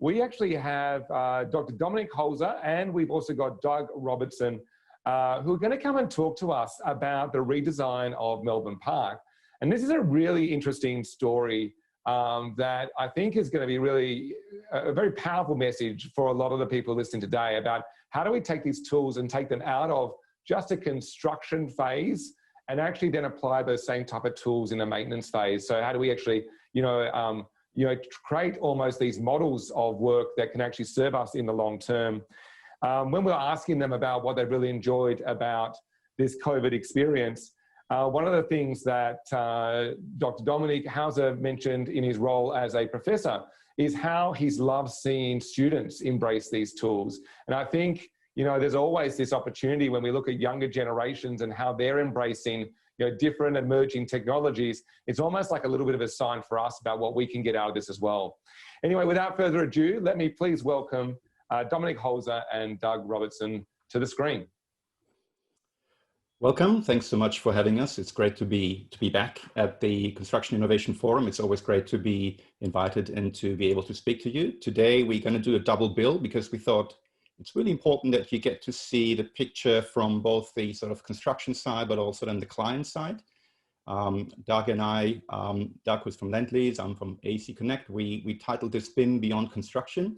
we actually have Dr. Dominik Holzer, and we've also got Doug Robertson, who are going to come and talk to us about the redesign of Melbourne Park. And this is a really interesting story that I think is going to be really a very powerful message for a lot of the people listening today about how do we take these tools and take them out of just a construction phase and actually then apply those same type of tools in a maintenance phase. So how do we actually, create almost these models of work that can actually serve us in the long term. When we were asking them about what they really enjoyed about this COVID experience, one of the things that Dr. Dominik Holzer mentioned in his role as a professor is how he's loved seeing students embrace these tools. And I think, there's always this opportunity when we look at younger generations and how they're embracing different emerging technologies. It's almost like a little bit of a sign for us about what we can get out of this as well. Anyway, without further ado, let me please welcome Dominik Holzer and Doug Robertson to the screen. Welcome. Thanks so much for having us. It's great to be back at the Construction Innovation Forum. It's always great to be invited and to be able to speak to you. Today, we're going to do a double bill because we thought it's really important that you get to see the picture from both the sort of construction side, but also then the client side. Doug and I, Doug was from Lendlease, I'm from AEC Connect. We titled this BIM Beyond Construction.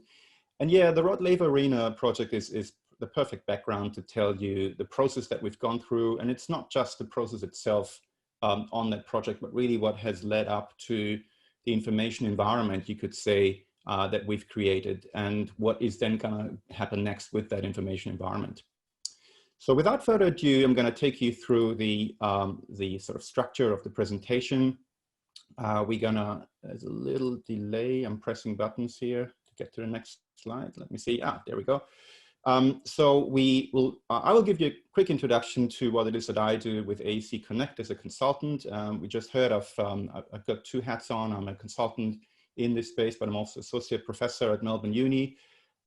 And yeah, the Laver Arena project is the perfect background to tell you the process that we've gone through. And it's not just the process itself on that project, but really what has led up to the information environment, you could say, that we've created and what is then going to happen next with that information environment. So without further ado, I'm going to take you through the sort of structure of the presentation. There's a little delay. I'm pressing buttons here to get to the next slide. Let me see. There we go. I will give you a quick introduction to what it is that I do with AEC Connect as a consultant. We just heard of, I've got two hats on. I'm a consultant in this space, but I'm also associate professor at Melbourne Uni.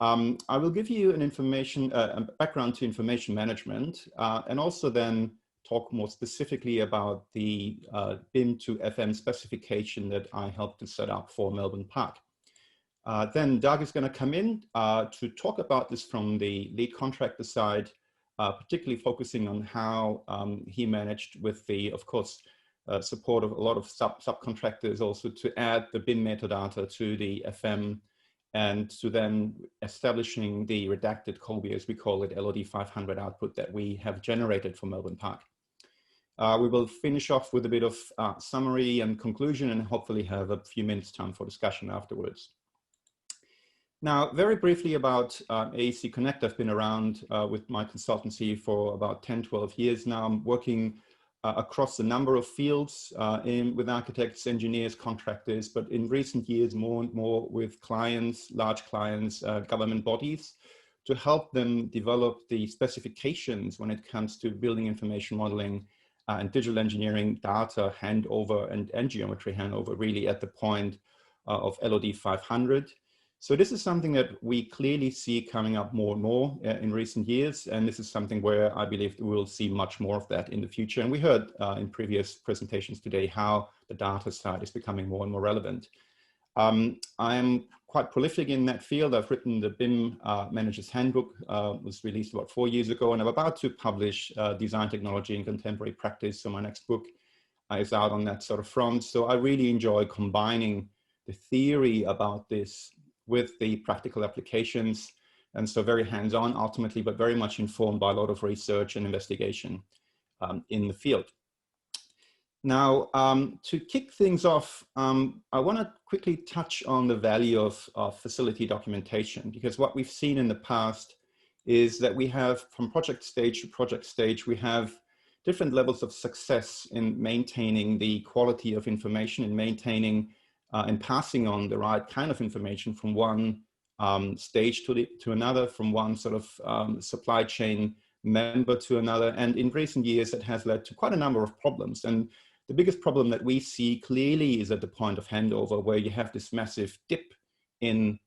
I will give you a background to information management, and also then talk more specifically about the BIM to FM specification that I helped to set up for Melbourne Park. Then Doug is going to come in to talk about this from the lead contractor side, particularly focusing on how he managed with the, of course, support of a lot of subcontractors also to add the BIM metadata to the FM and to then establishing the redacted COBie, as we call it, LOD 500 output that we have generated for Melbourne Park. We will finish off with a bit of summary and conclusion and hopefully have a few minutes time for discussion afterwards. Now, very briefly about AEC Connect. I've been around with my consultancy for about 10, 12 years now. I'm working across a number of fields with architects, engineers, contractors, but in recent years, more and more with clients, large clients, government bodies, to help them develop the specifications when it comes to building information modeling and digital engineering, data handover and geometry handover, really at the point of LOD 500. So this is something that we clearly see coming up more and more in recent years. And this is something where I believe we will see much more of that in the future. And we heard in previous presentations today how the data side is becoming more and more relevant. I'm quite prolific in that field. I've written the BIM Manager's Handbook, was released about 4 years ago, and I'm about to publish Design Technology in Contemporary Practice. So my next book is out on that sort of front. So I really enjoy combining the theory about this with the practical applications. And so very hands-on ultimately, but very much informed by a lot of research and investigation in the field. Now, to kick things off, I want to quickly touch on the value of facility documentation, because what we've seen in the past is that we have, from project stage to project stage, we have different levels of success in maintaining the quality of information and maintaining and passing on the right kind of information from one stage to another, from one sort of supply chain member to another. And in recent years, that has led to quite a number of problems. And the biggest problem that we see clearly is at the point of handover, where you have this massive dip in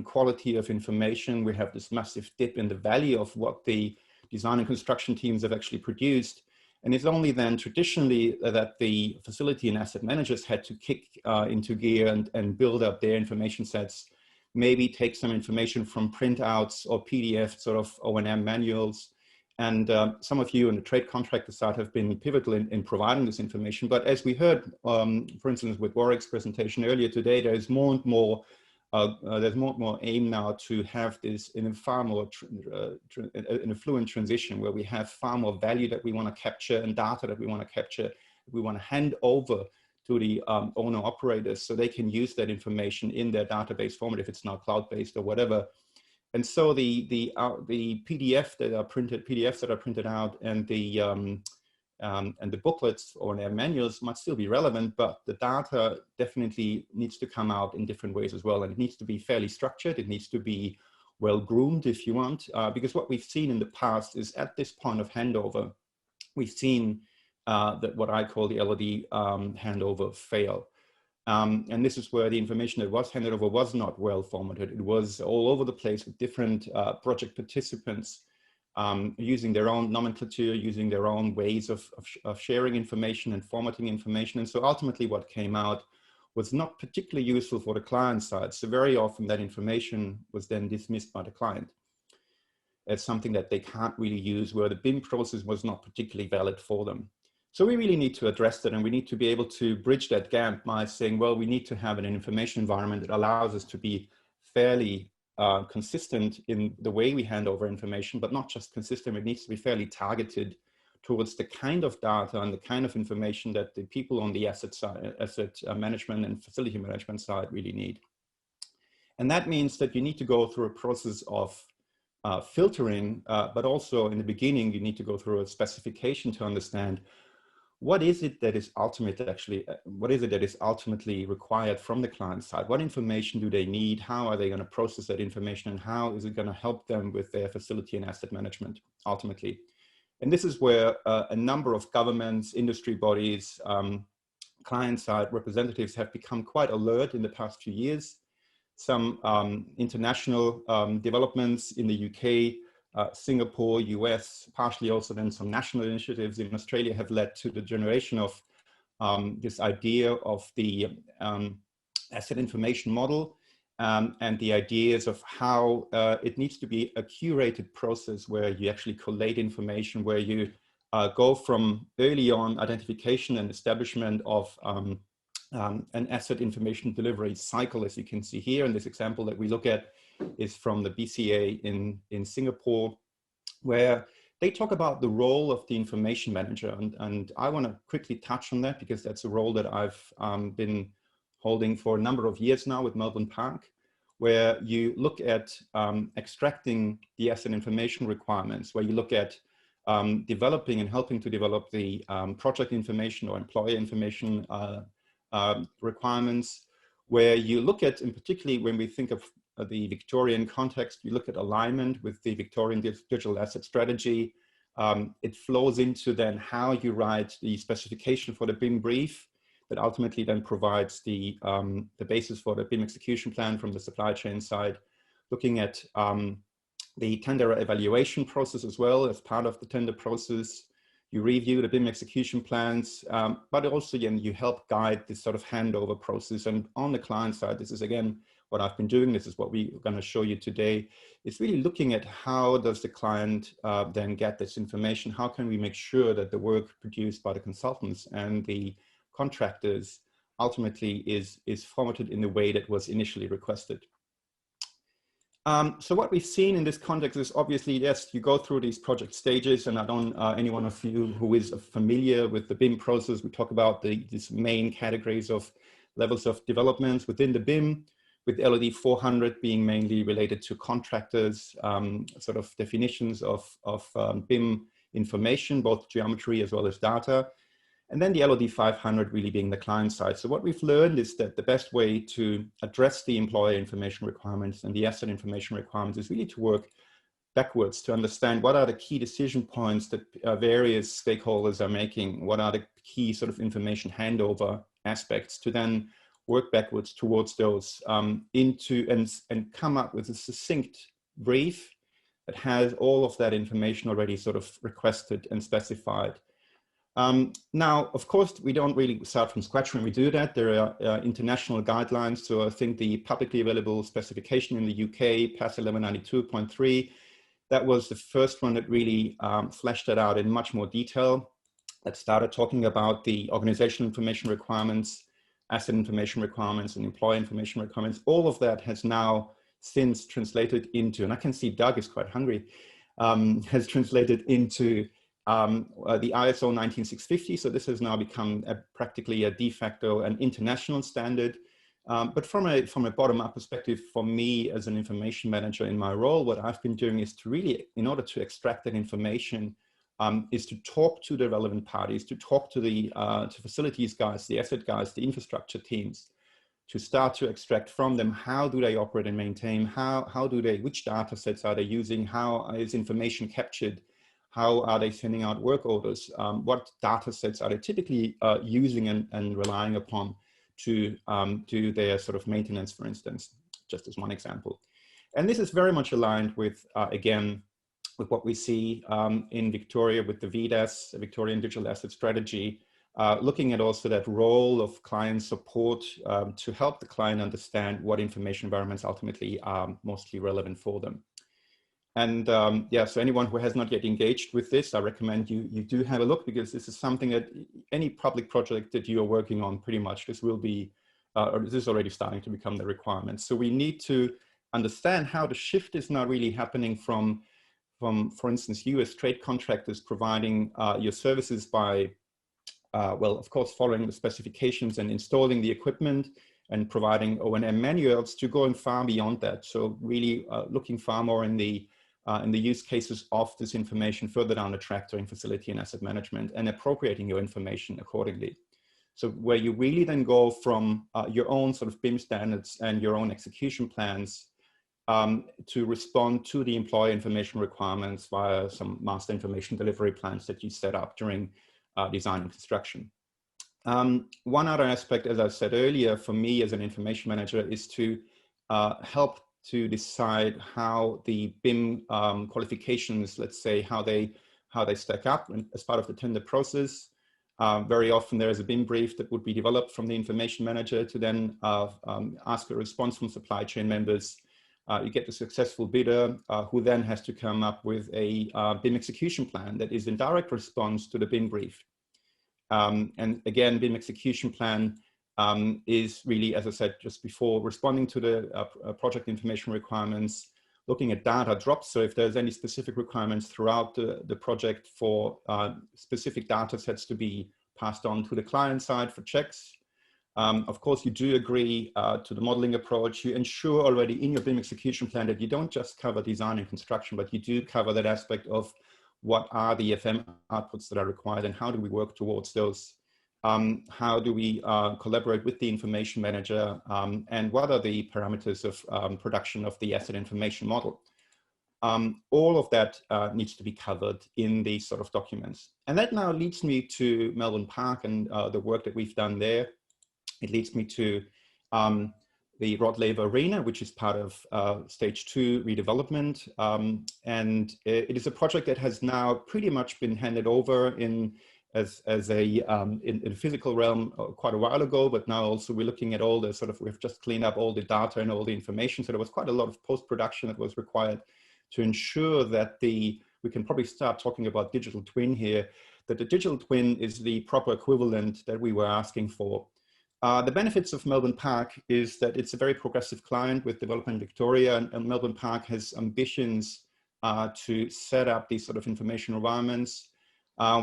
quality of information. We have this massive dip in the value of what the design and construction teams have actually produced. And it's only then traditionally that the facility and asset managers had to kick into gear and build up their information sets maybe take some information from printouts or PDF sort of O&M manuals. And some of you on the trade contractor side have been pivotal in providing this information. But as we heard, for instance, with Warwick's presentation earlier today, there's more and more aim now to have this in a far more in a fluent transition, where we have far more value that we want to capture and data that we want to capture, we want to hand over to the owner operators so they can use that information in their database format, if it's now cloud-based or whatever. And so the PDFs that are printed out and the booklets or their manuals might still be relevant, but the data definitely needs to come out in different ways as well. And it needs to be fairly structured. It needs to be well groomed, if you want, because what we've seen in the past is at this point of handover, we've seen that what I call the LOD handover fail. And this is where the information that was handed over was not well formatted. It was all over the place with different project participants using their own nomenclature, using their own ways of sharing information and formatting information. And so ultimately what came out was not particularly useful for the client side. So very often that information was then dismissed by the client as something that they can't really use, where the BIM process was not particularly valid for them. So we really need to address that, and we need to be able to bridge that gap by saying, well, we need to have an information environment that allows us to be fairly consistent in the way we hand over information, but not just consistent, it needs to be fairly targeted towards the kind of data and the kind of information that the people on the asset side, asset management and facility management side really need. And that means that you need to go through a process of filtering, but also in the beginning, you need to go through a specification to understand what is it that is ultimately required from the client side? What information do they need? How are they going to process that information? And how is it going to help them with their facility and asset management ultimately? And this is where a number of governments, industry bodies, client side representatives have become quite alert in the past few years. Some international developments in the UK, Singapore, US, partially also then some national initiatives in Australia have led to the generation of this idea of the asset information model and the ideas of how it needs to be a curated process where you actually collate information, where you go from early on identification and establishment of an asset information delivery cycle, as you can see here. In this example that we look at is from the BCA in Singapore, where they talk about the role of the information manager. And I want to quickly touch on that because that's a role that I've been holding for a number of years now with Melbourne Park, where you look at extracting the asset information requirements, where you look at developing and helping to develop the project information or employer information requirements, where you look at, and particularly when we think of the Victorian context, you look at alignment with the Victorian digital asset strategy. It flows into then how you write the specification for the BIM brief that ultimately then provides the basis for the BIM execution plan from the supply chain side. Looking at the tender evaluation process as well as part of the tender process. You review the BIM execution plans, but also again, you help guide this sort of handover process. And on the client side, this is again, what I've been doing, this is what we're going to show you today. It's really looking at how does the client then get this information? How can we make sure that the work produced by the consultants and the contractors ultimately is formatted in the way that was initially requested? So what we've seen in this context is obviously, yes, you go through these project stages, and I don't, any one of you who is familiar with the BIM process, we talk about these main categories of levels of developments within the BIM, with LOD 400 being mainly related to contractors, sort of definitions of BIM information, both geometry as well as data. And then the LOD 500 really being the client side. So what we've learned is that the best way to address the employer information requirements and the asset information requirements is really to work backwards to understand what are the key decision points that various stakeholders are making, what are the key sort of information handover aspects, to then work backwards towards those and come up with a succinct brief that has all of that information already sort of requested and specified. Now, of course, we don't really start from scratch when we do that. There are international guidelines. So I think the publicly available specification in the UK, PAS 1192.3, that was the first one that really fleshed that out in much more detail. That started talking about the organizational information requirements, asset information requirements, and employee information requirements. All of that has now since translated into, and I can see Doug is quite hungry, has translated into the ISO 19650. So this has now become practically a de facto and international standard. But from a bottom-up perspective, for me as an information manager in my role, what I've been doing is to really, in order to extract that information, is to talk to the relevant parties, to talk to the facilities guys, the asset guys, the infrastructure teams, to start to extract from them how do they operate and maintain, which data sets are they using, how is information captured, how are they sending out work orders, what data sets are they typically using and relying upon to do their sort of maintenance, for instance, just as one example. And this is very much aligned with, again, with what we see in Victoria with the VDAS, the Victorian Digital Asset Strategy, looking at also that role of client support to help the client understand what information environments ultimately are mostly relevant for them. And yeah, so anyone who has not yet engaged with this, I recommend you do have a look, because this is something that any public project that you are working on, pretty much this will be, or this is already starting to become the requirement. So we need to understand how the shift is now really happening from, for instance, you as trade contractors providing your services by, well, of course, following the specifications and installing the equipment and providing O&M manuals, to going far beyond that. So really looking far more in the use cases of this information further down the track during facility and asset management, and appropriating your information accordingly. So where you really then go from your own sort of BIM standards and your own execution plans to respond to the employee information requirements via some master information delivery plans that you set up during design and construction. One other aspect, as I said earlier, for me as an information manager, is to help to decide how the BIM qualifications, let's say, how they stack up as part of the tender process. Very often there is a BIM brief that would be developed from the information manager to then ask a response from supply chain members. You get the successful bidder who then has to come up with a BIM execution plan that is in direct response to the BIM brief. And again, BIM execution plan is really, as I said just before, responding to the project information requirements, looking at data drops. So if there's any specific requirements throughout the project for specific data sets to be passed on to the client side for checks. Of course, you do agree to the modeling approach. You ensure already in your BIM execution plan that you don't just cover design and construction, but you do cover that aspect of what are the FM outputs that are required and how do we work towards those? How do we collaborate with the information manager, and what are the parameters of production of the asset information model? All of that needs to be covered in these sort of documents. And that now leads me to Melbourne Park and the work that we've done there. It leads me to the Laver Arena, which is part of stage 2 redevelopment. And it is a project that has now pretty much been handed over in a physical realm quite a while ago, but now also we're looking at all the sort of, we've just cleaned up all the data and all the information. So there was quite a lot of post-production that was required to ensure that we can probably start talking about digital twin here, that the digital twin is the proper equivalent that we were asking for. The benefits of Melbourne Park is that it's a very progressive client with development in Victoria, and Melbourne Park has ambitions to set up these sort of information environments.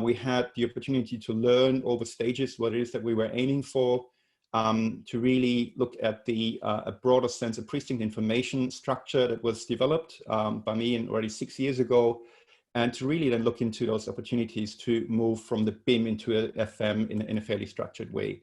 We had the opportunity to learn over stages what it is that we were aiming for, to really look at a broader sense of precinct information structure that was developed by me already 6 years ago, and to really then look into those opportunities to move from the BIM into a FM in a fairly structured way.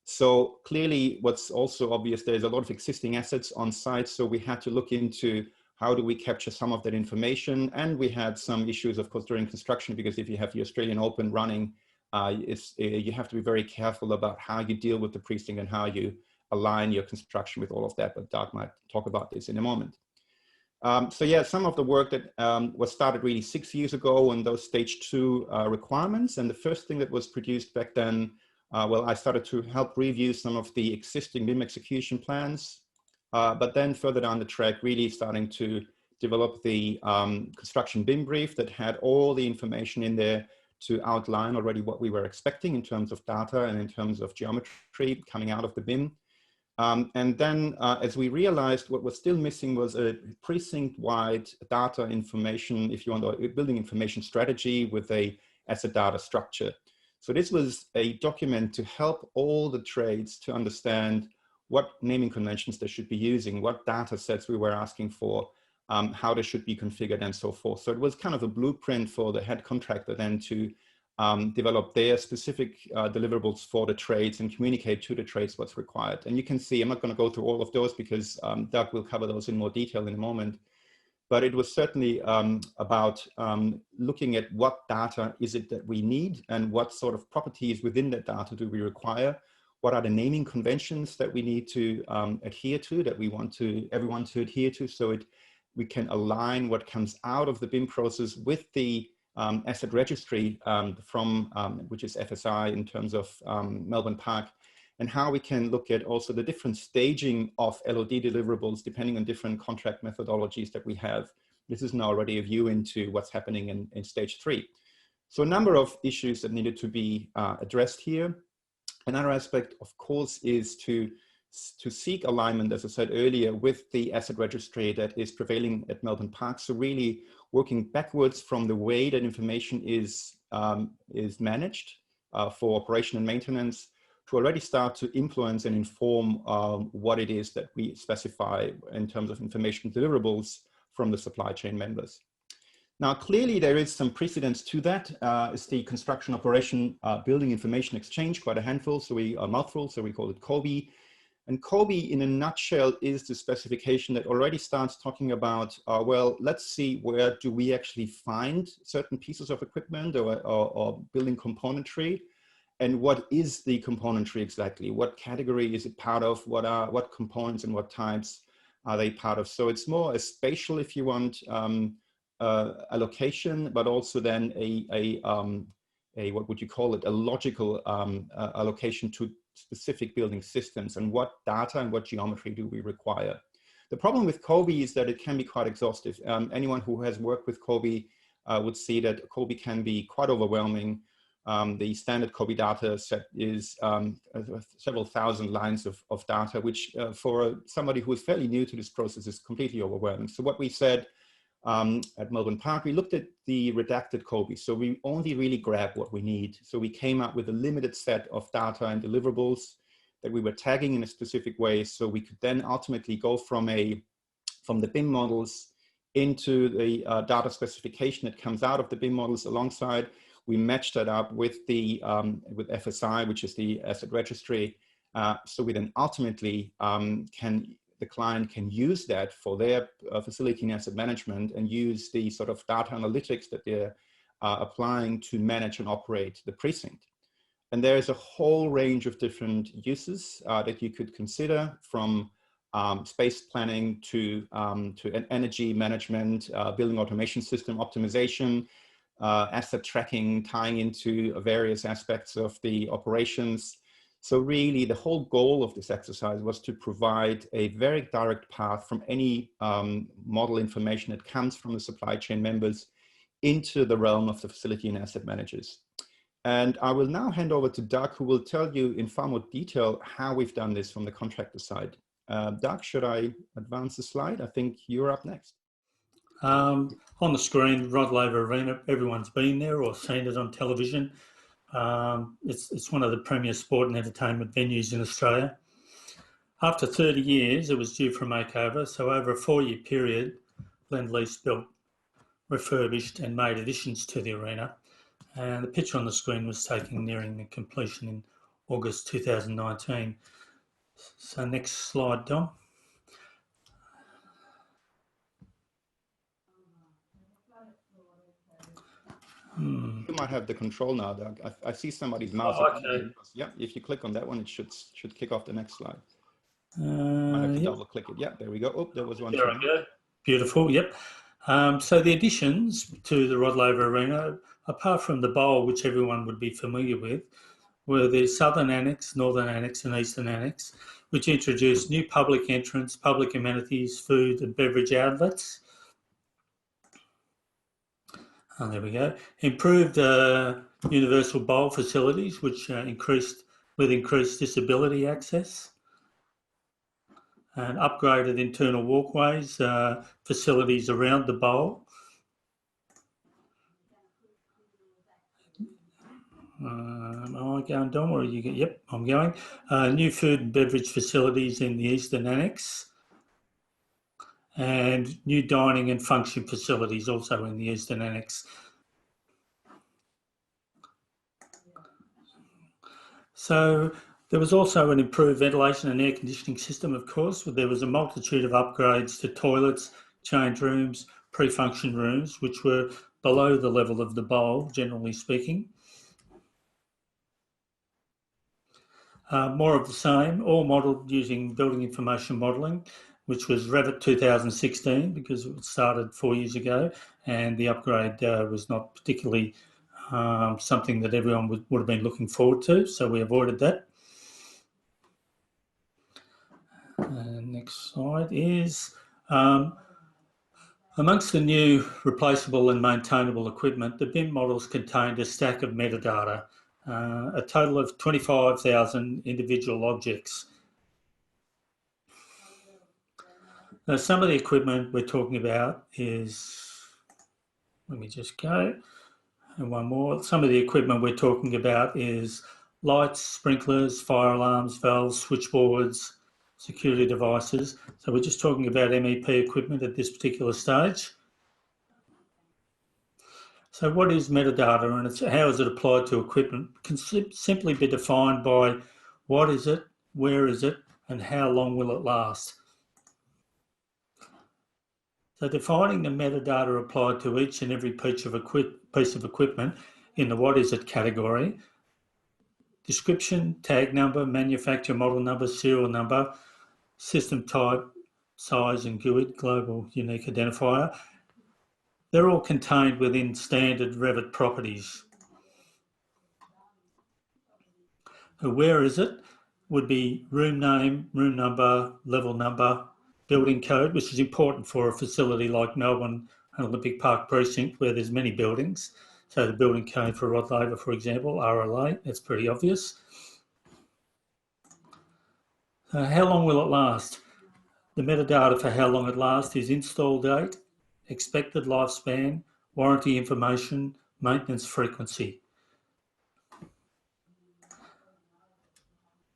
So clearly what's also obvious, there's a lot of existing assets on site, so we had to look into how do we capture some of that information. And we had some issues, of course, during construction, because if you have the Australian Open running, you have to be very careful about how you deal with the precinct and how you align your construction with all of that. But Doug might talk about this in a moment. So yeah, some of the work that was started really 6 years ago on those stage 2 requirements. And the first thing that was produced back then, well, I started to help review some of the existing BIM execution plans, but then further down the track, really starting to develop the construction BIM brief that had all the information in there to outline already what we were expecting in terms of data and in terms of geometry coming out of the BIM. And then as we realized, what was still missing was a precinct-wide data information, if you want, a building information strategy with a asset data structure. So this was a document to help all the trades to understand what naming conventions they should be using, what data sets we were asking for, how they should be configured and so forth. So it was kind of a blueprint for the head contractor then to develop their specific deliverables for the trades and communicate to the trades what's required. And you can see, I'm not going to go through all of those because Doug will cover those in more detail in a moment. But it was certainly about looking at what data is it that we need and what sort of properties within that data do we require. What are the naming conventions that we need to adhere to, that we want everyone to adhere to, so we can align what comes out of the BIM process with the asset registry which is FSI in terms of Melbourne Park, and how we can look at also the different staging of LOD deliverables depending on different contract methodologies that we have. This is now already a view into what's happening in stage 3. So a number of issues that needed to be addressed here. Another aspect, of course, is to seek alignment, as I said earlier, with the asset registry that is prevailing at Melbourne Park. So really working backwards from the way that information is managed for operation and maintenance to already start to influence and inform what it is that we specify in terms of information deliverables from the supply chain members. Now, clearly there is some precedence to that. It's the construction operation building information exchange, quite a handful, so a mouthful, so we call it COBE. And COBE, in a nutshell, is the specification that already starts talking about, well, let's see where do we actually find certain pieces of equipment or building componentry, and what is the componentry exactly? What category is it part of? What components and what types are they part of? So it's more a spatial, if you want, allocation, but also then what would you call it? A logical allocation to specific building systems and what data and what geometry do we require. The problem with COBE is that it can be quite exhaustive. Anyone who has worked with COBE would see that COBE can be quite overwhelming. The standard COBE data set is several thousand lines of data, which for somebody who is fairly new to this process is completely overwhelming. So what we said at Melbourne Park, we looked at the redacted COBE. So we only really grabbed what we need. So we came up with a limited set of data and deliverables that we were tagging in a specific way. So we could then ultimately go from the BIM models into the data specification that comes out of the BIM models alongside. We matched that up with with FSI, which is the asset registry. So we then ultimately the client can use that for their facility and asset management and use the sort of data analytics that they're applying to manage and operate the precinct. And there's a whole range of different uses that you could consider, from space planning to energy management, building automation system optimization, asset tracking, tying into various aspects of the operations. So really the whole goal of this exercise was to provide a very direct path from any model information that comes from the supply chain members into the realm of the facility and asset managers. And I will now hand over to Doug, who will tell you in far more detail how we've done this from the contractor side. Doug, should I advance the slide? I think you're up next. On the screen, Laver Arena, everyone's been there or seen it on television. It's one of the premier sport and entertainment venues in Australia. After 30 years, it was due for a makeover. So over a 4-year period, Lendlease built, refurbished and made additions to the arena. And the picture on the screen was taken nearing the completion in August 2019. So next slide, Dom. You might have the control now, Doug. I see somebody's mouse. Oh, okay. Yeah, if you click on that one, it should kick off the next slide. I have to double click it. Yeah, there we go. Oh, there was one. There I go. Beautiful, yep. So the additions to the Laver Arena, apart from the bowl, which everyone would be familiar with, were the Southern Annex, Northern Annex and Eastern Annex, which introduced new public entrance, public amenities, food and beverage outlets. There we go. Improved universal bowl facilities, which increased disability access. And upgraded internal walkways, facilities around the bowl. Am I going, Dom, or are you? Yep, I'm going. New food and beverage facilities in the Eastern Annex, and new dining and function facilities also in the Eastern Annex. So there was also an improved ventilation and air conditioning system, of course. There was a multitude of upgrades to toilets, change rooms, pre-function rooms, which were below the level of the bowl, generally speaking. More of the same, all modelled using building information modelling, which was Revit 2016 because it started 4 years ago, and the upgrade was not particularly something that everyone would have been looking forward to, so we avoided that. Next slide is amongst the new replaceable and maintainable equipment, the BIM models contained a stack of metadata, a total of 25,000 individual objects. Now, some of the equipment we're talking about is, let me just go, and one more. Some of the equipment we're talking about is lights, sprinklers, fire alarms, valves, switchboards, security devices. So we're just talking about MEP equipment at this particular stage. So what is metadata and how is it applied to equipment? It can simply be defined by what is it, where is it, and how long will it last. So defining the metadata applied to each and every piece of equipment in the what is it category: description, tag number, manufacturer model number, serial number, system type, size and GUID, global unique identifier. They're all contained within standard Revit properties. Where is it would be room name, room number, level number, building code, which is important for a facility like Melbourne and Olympic Park Precinct where there's many buildings. So the building code for Rod Laver, for example, RLA, that's pretty obvious. How long will it last? The metadata for how long it lasts is install date, expected lifespan, warranty information, maintenance frequency.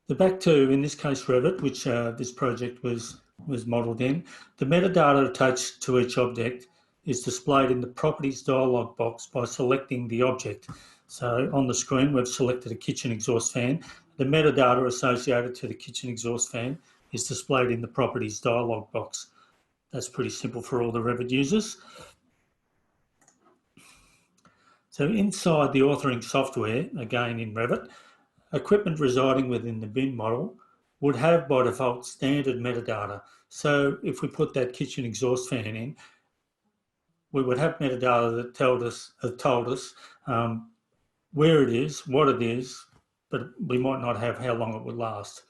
The back to, in this case, Revit, which this project was modelled in, the metadata attached to each object is displayed in the properties dialog box by selecting the object. So on the screen, we've selected a kitchen exhaust fan. The metadata associated to the kitchen exhaust fan is displayed in the properties dialog box. That's pretty simple for all the Revit users. So inside the authoring software, again in Revit, equipment residing within the BIM model would have by default standard metadata. So if we put that kitchen exhaust fan in, we would have metadata that told us where it is, what it is, but we might not have how long it would last.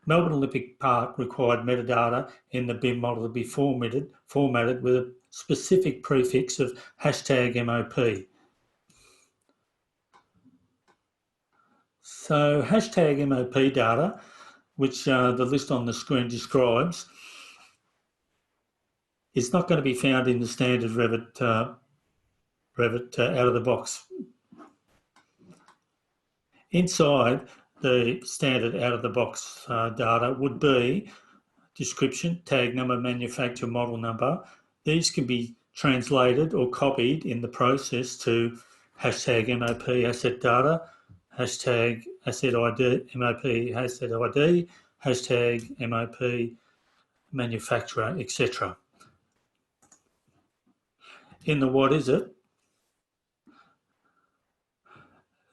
Melbourne Olympic Park required metadata in the BIM model to be formatted with a specific prefix of #MOP. So #MOP data, which the list on the screen describes, is not going to be found in the standard Revit out of the box. Inside the standard out of the box data would be description, tag number, manufacturer model number. These can be translated or copied in the process to #MOP asset data, #asset ID, MOP asset ID, #MOP manufacturer, etc. In the what is it,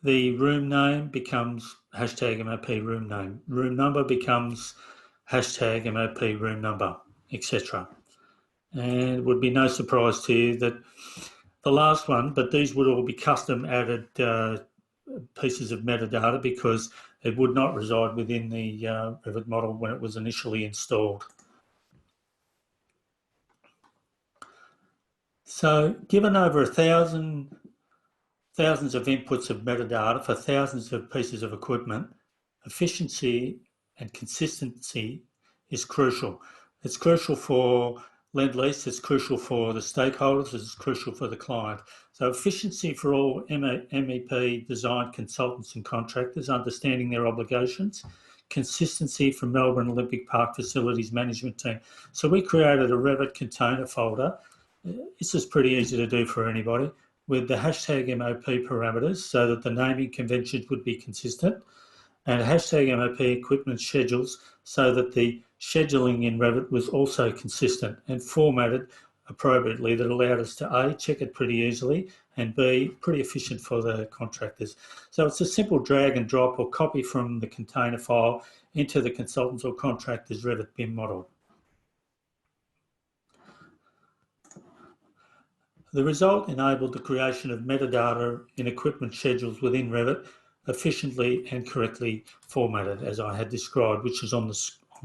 the room name becomes #MOP room name. Room number becomes #MOP room number, etc. And it would be no surprise to you that the last one, but these would all be custom added pieces of metadata because it would not reside within the Revit model when it was initially installed. So given over thousands of inputs of metadata for thousands of pieces of equipment, efficiency and consistency is crucial. It's crucial for Lendlease, it's crucial for the stakeholders, it's crucial for the client. So efficiency for all MEP design consultants and contractors, understanding their obligations, consistency from Melbourne Olympic Park Facilities Management Team. So we created a Revit container folder. This is pretty easy to do for anybody with the hashtag MOP parameters so that the naming conventions would be consistent, and hashtag MOP equipment schedules so that the scheduling in Revit was also consistent and formatted appropriately that allowed us to A, check it pretty easily, and B, pretty efficient for the contractors. So it's a simple drag and drop or copy from the container file into the consultants or contractors Revit BIM model. The result enabled the creation of metadata in equipment schedules within Revit efficiently and correctly formatted, as I had described, which is on the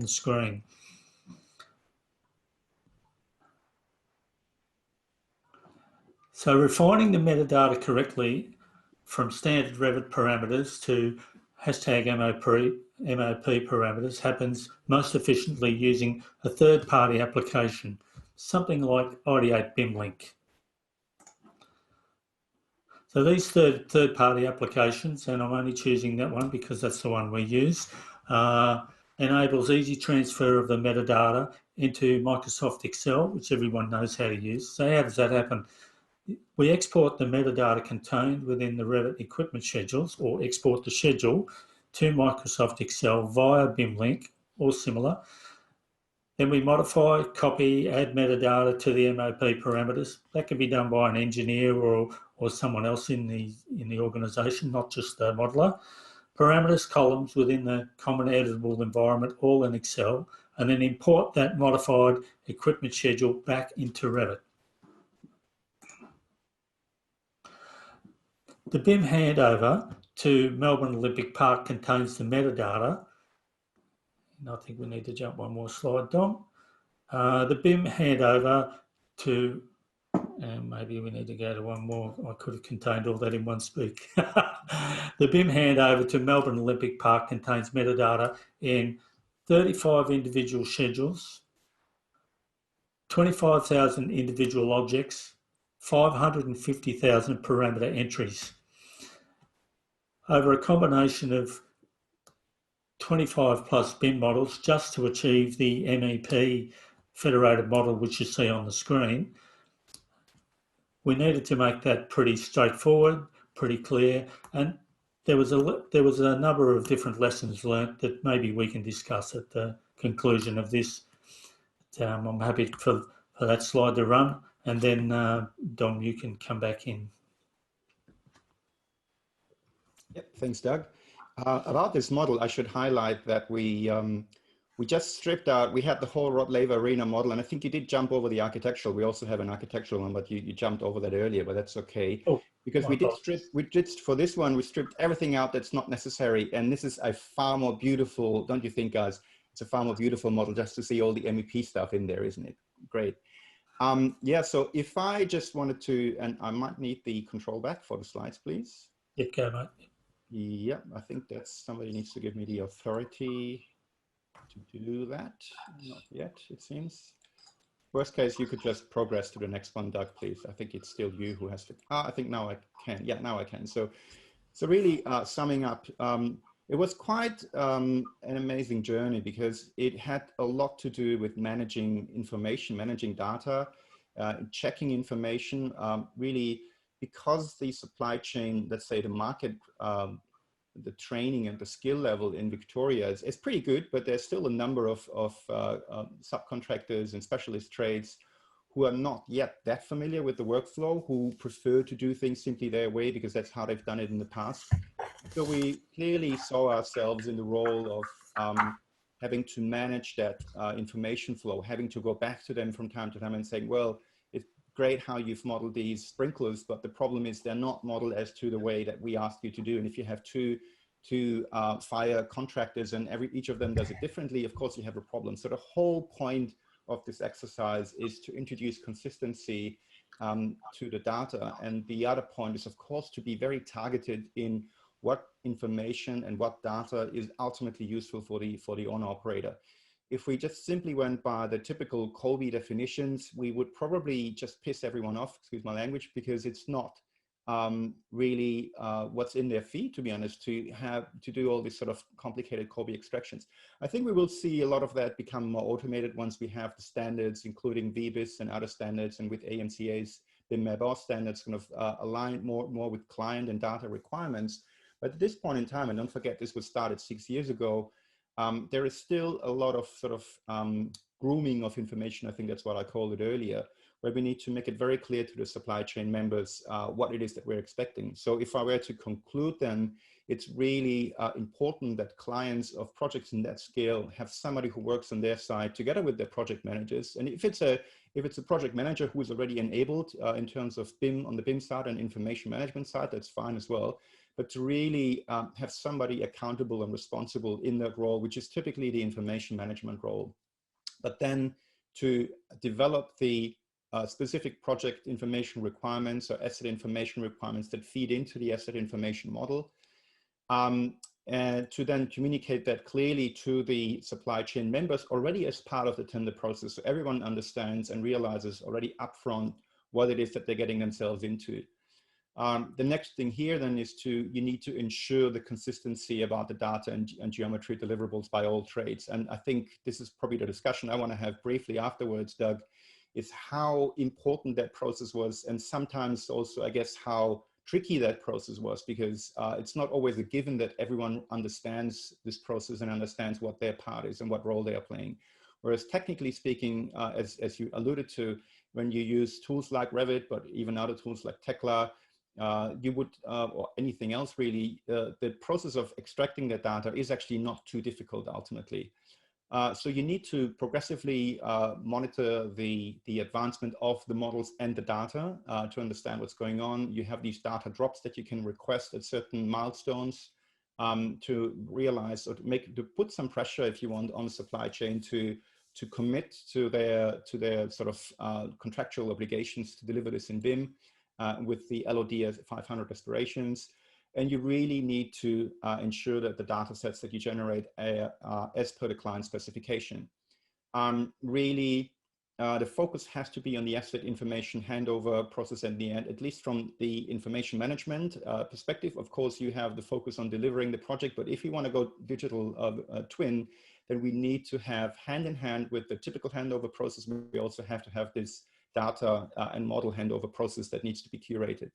screen. So refining the metadata correctly from standard Revit parameters to hashtag MOP parameters happens most efficiently using a third-party application, something like Ideate BIM Link. So these third-party applications, and I'm only choosing that one because that's the one we use, enables easy transfer of the metadata into Microsoft Excel, which everyone knows how to use. So how does that happen? We export the metadata contained within the Revit equipment schedules, or export the schedule to Microsoft Excel via BIM Link or similar. Then we modify, copy, add metadata to the MOP parameters. That can be done by an engineer or someone else in the organisation, not just the modeller. Parameters columns within the common editable environment, all in Excel, and then import that modified equipment schedule back into Revit. The BIM handover to Melbourne Olympic Park contains the metadata. And I think we need to jump one more slide, Dom. The BIM handover to, and maybe we need to go to one more. I could have contained all that in one speak. The BIM handover to Melbourne Olympic Park contains metadata in 35 individual schedules, 25,000 individual objects, 550,000 parameter entries over a combination of 25 plus BIM models just to achieve the MEP federated model which you see on the screen. We needed to make that pretty straightforward, pretty clear, and there was a number of different lessons learnt that maybe we can discuss at the conclusion of this. I'm happy for that slide to run, and then Dom, you can come back in. Yep, thanks, Doug. About this model, I should highlight that we just stripped out, we had the whole Laver Arena model, and I think you did jump over the architectural. We also have an architectural one, but you jumped over that earlier, but that's okay. Oh, because we did for this one, we stripped everything out that's not necessary. And this is a far more beautiful, don't you think, guys? It's a far more beautiful model just to see all the MEP stuff in there, isn't it? Great. Yeah, so if I just wanted to, and I might need the control back for the slides, please. Yeah, go, mate. Yeah, I think that's somebody needs to give me the authority to do that. Not yet, it seems. Worst case, you could just progress to the next one, Doug, please. I think it's still you who has to. I think now I can. Yeah, now I can. So really summing up, it was quite an amazing journey because it had a lot to do with managing information, managing data, checking information, really. Because the supply chain, let's say the market, the training and the skill level in Victoria is pretty good, but there's still a number of subcontractors and specialist trades who are not yet that familiar with the workflow, who prefer to do things simply their way because that's how they've done it in the past. So we clearly saw ourselves in the role of having to manage that information flow, having to go back to them from time to time and saying, well, it's great how you've modeled these sprinklers, but the problem is they're not modeled as to the way that we asked you to do. And if you have two fire contractors and each of them does it differently, of course you have a problem. So the whole point of this exercise is to introduce consistency to the data. And the other point is, of course, to be very targeted in what information and what data is ultimately useful for the owner operator. If we just simply went by the typical COBie definitions, we would probably just piss everyone off, excuse my language, because it's not really what's in their feed, to be honest, to do all these sort of complicated COBie extractions. I think we will see a lot of that become more automated once we have the standards, including VBIS and other standards, and with AMCA's BIM standards kind of aligned more with client and data requirements. But at this point in time, and don't forget this was started 6 years ago, there is still a lot of sort of grooming of information, I think that's what I called it earlier, where we need to make it very clear to the supply chain members what it is that we're expecting. So if I were to conclude then, it's really important that clients of projects in that scale have somebody who works on their side together with their project managers. And if it's a project manager who is already enabled in terms of BIM on the BIM side and information management side, that's fine as well. But to really have somebody accountable and responsible in that role, which is typically the information management role. But then to develop the specific project information requirements or asset information requirements that feed into the asset information model, and to then communicate that clearly to the supply chain members already as part of the tender process, so everyone understands and realizes already upfront what it is that they're getting themselves into. The next thing here then is you need to ensure the consistency about the data and geometry deliverables by all trades. And I think this is probably the discussion I want to have briefly afterwards, Doug, is how important that process was, and sometimes also, I guess, how tricky that process was, because it's not always a given that everyone understands this process and understands what their part is and what role they are playing. Whereas technically speaking, as you alluded to, when you use tools like Revit, but even other tools like Tekla, you would, or anything else really, the process of extracting the data is actually not too difficult ultimately. So you need to progressively monitor the advancement of the models and the data to understand what's going on. You have these data drops that you can request at certain milestones to realize, or to put some pressure, if you want, on the supply chain to commit to their sort of contractual obligations to deliver this in BIM. With the LOD as 500 restorations. And you really need to ensure that the data sets that you generate are as per the client specification. Really, the focus has to be on the asset information handover process at the end, at least from the information management perspective. Of course, you have the focus on delivering the project, but if you want to go digital twin, then we need to have hand in hand with the typical handover process. We also have to have this data and model handover process that needs to be curated.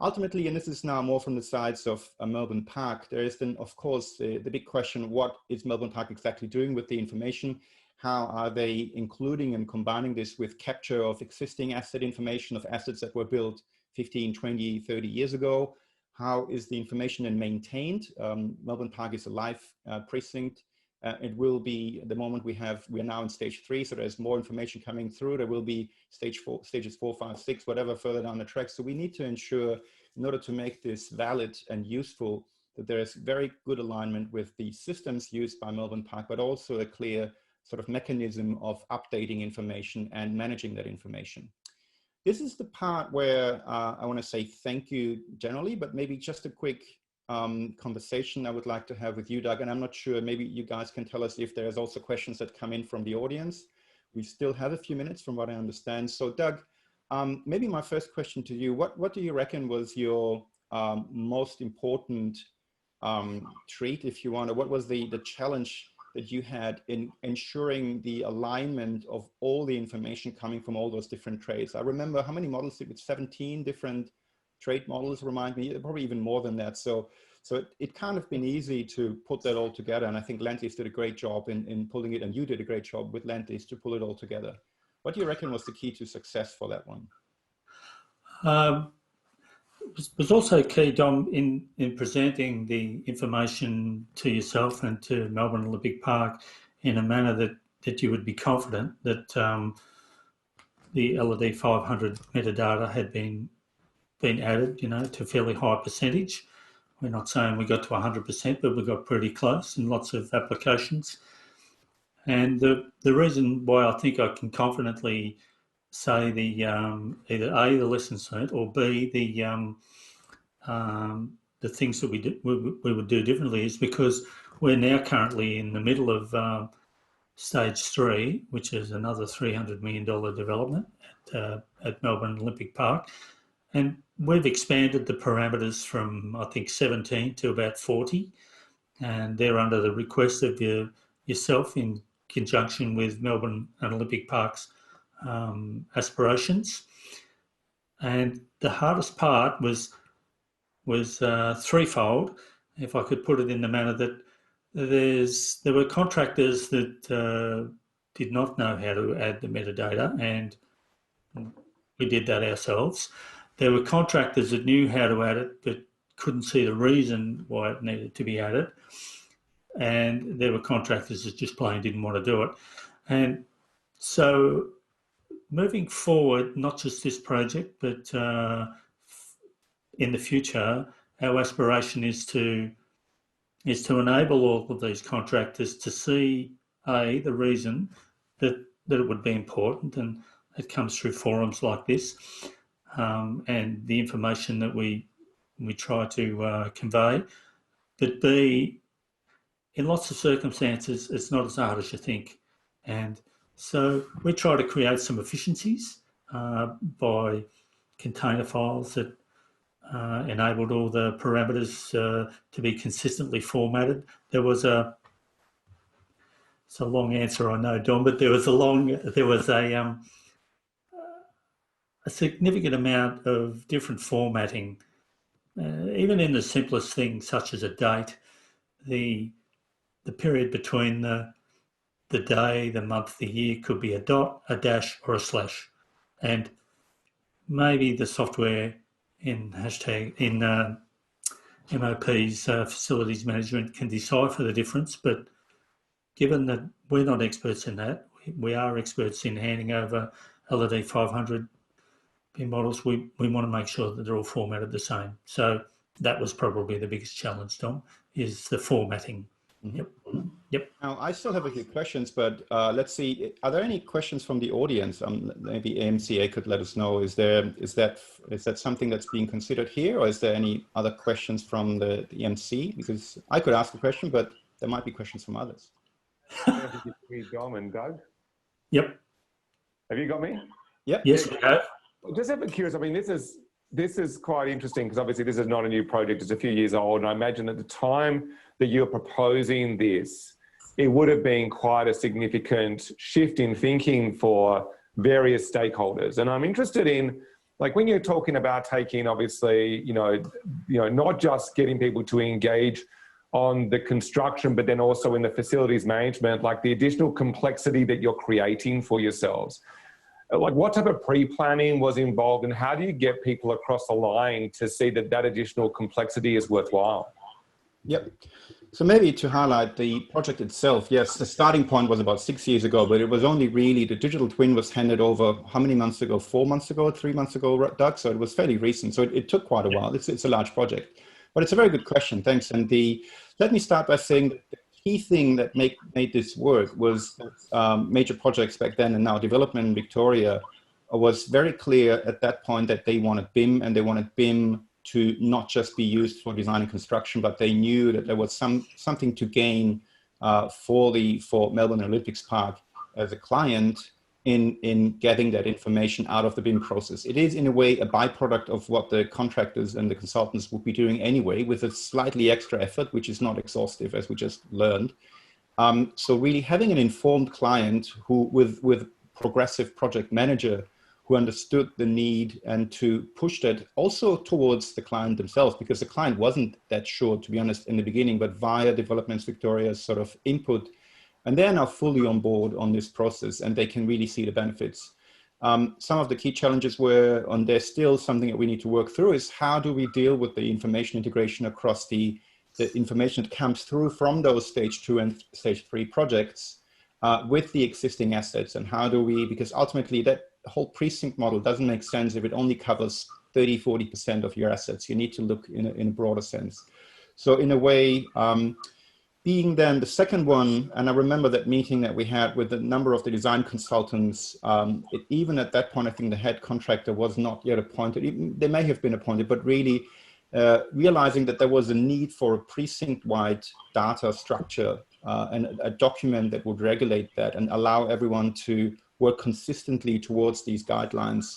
Ultimately, and this is now more from the sides of Melbourne Park, there is then, of course, the big question, what is Melbourne Park exactly doing with the information? How are they including and combining this with capture of existing asset information of assets that were built 15, 20, 30 years ago? How is the information then maintained? Melbourne Park is a live precinct. It will be, at the moment we are now in stage 3, so there's more information coming through. There will be stages 4, 5, 6, whatever further down the track. So we need to ensure, in order to make this valid and useful, that there is very good alignment with the systems used by Melbourne Park, but also a clear sort of mechanism of updating information and managing that information. This is the part where I want to say thank you generally, but maybe just a quick conversation I would like to have with you, Doug, and I'm not sure, maybe you guys can tell us if there's also questions that come in from the audience. We still have a few minutes from what I understand. So Doug, maybe my first question to you, what do you reckon was your most important treat, if you want, or what was the challenge that you had in ensuring the alignment of all the information coming from all those different trades? I remember, how many models did it? 17 different trade models, remind me, probably even more than that. So it kind of been easy to put that all together. And I think Lendlease did a great job in pulling it, and you did a great job with Lendlease to pull it all together. What do you reckon was the key to success for that one? Was also key, Dom, in presenting the information to yourself and to Melbourne Olympic Park, in a manner that you would be confident that the LD 500 metadata had been added, to a fairly high percentage. We're not saying we got to 100%, but we got pretty close in lots of applications. And the reason why I think I can confidently say the either A, the lessons learned, or B, the things that we would do differently is because we're now currently in the middle of stage 3, which is another $300 million development at Melbourne Olympic Park. And we've expanded the parameters from, I think, 17 to about 40. And they're under the request of yourself in conjunction with Melbourne and Olympic Park's aspirations. And the hardest part was threefold, if I could put it in the manner that there were contractors that did not know how to add the metadata, and we did that ourselves. There were contractors that knew how to add it but couldn't see the reason why it needed to be added. And there were contractors that just plain didn't want to do it. And so moving forward, not just this project, but in the future, our aspiration is to enable all of these contractors to see, the reason that it would be important, and it comes through forums like this, and the information that we try to convey. But B, in lots of circumstances, it's not as hard as you think. And so we try to create some efficiencies by container files that enabled all the parameters to be consistently formatted. It's a long answer, I know, Don, but there was a significant amount of different formatting, even in the simplest things such as a date. The period between the day, the month, the year could be a dot, a dash, or a slash, and maybe the software in MOP's facilities management can decipher the difference. But given that we're not experts in that, we are experts in handing over LD 500 BIM models. We want to make sure that they're all formatted the same. So that was probably the biggest challenge, Tom, is the formatting. Mm-hmm. Yep. Now, I still have a few questions, but let's see. Are there any questions from the audience? Maybe AMCA could let us know. Is that something that's being considered here, or is there any other questions from the MC? Because I could ask a question, but there might be questions from others. Dom and Doug. Yep. Have you got me? Yep. Yes, we have. Just a bit curious. I mean, this is quite interesting because obviously this is not a new project. It's a few years old, and I imagine at the time that you're proposing this, it would have been quite a significant shift in thinking for various stakeholders. And I'm interested in, like, when you're talking about taking, obviously, not just getting people to engage on the construction, but then also in the facilities management, like the additional complexity that you're creating for yourselves. Like, what type of pre-planning was involved, and how do you get people across the line to see that additional complexity is worthwhile? Yep. So maybe to highlight the project itself, yes, the starting point was about 6 years ago, but it was only really, the digital twin was handed over how many months ago? 4 months ago, 3 months ago, Doug? So it was fairly recent. So it took quite a while. It's a large project, but it's a very good question. Thanks. And let me start by saying that the key thing that made this work was major projects back then and now development in Victoria was very clear at that point that they wanted BIM, and they wanted BIM to not just be used for design and construction, but they knew that there was something to gain for Melbourne Olympics Park as a client in getting that information out of the BIM process. It is in a way a byproduct of what the contractors and the consultants would be doing anyway, with a slightly extra effort, which is not exhaustive, as we just learned. So really having an informed client who with progressive project manager who understood the need and to push that also towards the client themselves, because the client wasn't that sure, to be honest, in the beginning, but via Developments Victoria's sort of input. And they're now fully on board on this process, and they can really see the benefits. Some of the key challenges were, and there's still something that we need to work through, is how do we deal with the information integration across the information that comes through from those stage 2 and stage 3 projects, with the existing assets, and how do we, because ultimately that whole precinct model doesn't make sense if it only covers 30–40% of your assets. You need to look in a broader sense. So in a way, being then the second one, and I remember that meeting that we had with a number of the design consultants, even at that point, I think the head contractor was not yet appointed. They may have been appointed, but really realizing that there was a need for a precinct-wide data structure and a document that would regulate that and allow everyone to work consistently towards these guidelines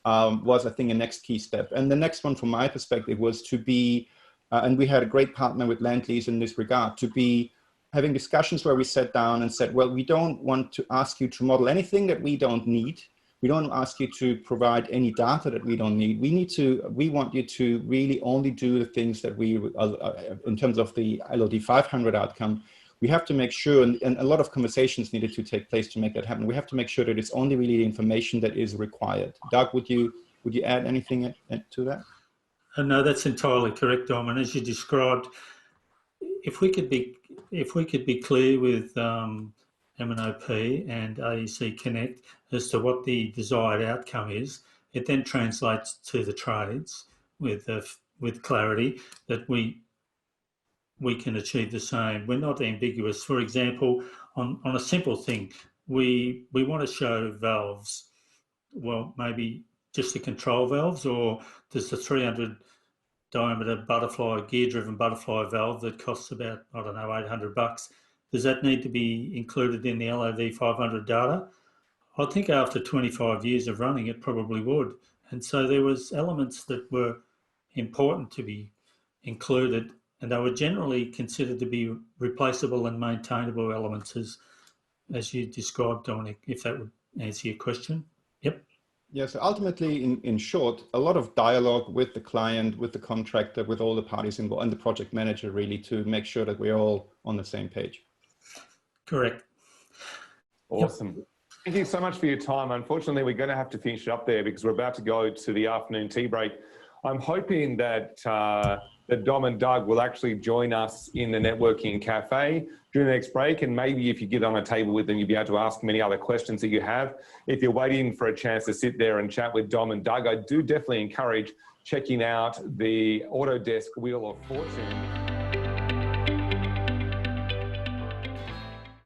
was, I think, a next key step. And the next one from my perspective was to be, and we had a great partner with Lendlease in this regard, to be having discussions where we sat down and said, well, we don't want to ask you to model anything that we don't need. We don't ask you to provide any data that we don't need. We want you to really only do the things that we, in terms of the LOD 500 outcome, we have to make sure, and a lot of conversations needed to take place to make that happen. We have to make sure that it's only really the information that is required. Doug, would you add anything to that? No, that's entirely correct, Dom. And as you described, if we could be clear with MNOP and AEC Connect as to what the desired outcome is, it then translates to the trades with clarity that we can achieve the same. We're not ambiguous. For example, on a simple thing, we want to show valves. Well, maybe just the control valves, or does the 300 diameter butterfly, gear-driven butterfly valve that costs about, I don't know, $800, does that need to be included in the LOD 500 data? I think after 25 years of running, it probably would. And so there was elements that were important to be included, and they were generally considered to be replaceable and maintainable elements, as you described, Dominic, if that would answer your question. Yep. Yeah, so ultimately, in short, a lot of dialogue with the client, with the contractor, with all the parties involved, and the project manager, really, to make sure that we're all on the same page. Correct. Awesome. Yep. Thank you so much for your time. Unfortunately, we're going to have to finish it up there because we're about to go to the afternoon tea break. I'm hoping that that Dom and Doug will actually join us in the networking cafe during the next break, and maybe if you get on a table with them, you'll be able to ask them any other questions that you have. If you're waiting for a chance to sit there and chat with Dom and Doug, I do definitely encourage checking out the Autodesk Wheel of Fortune.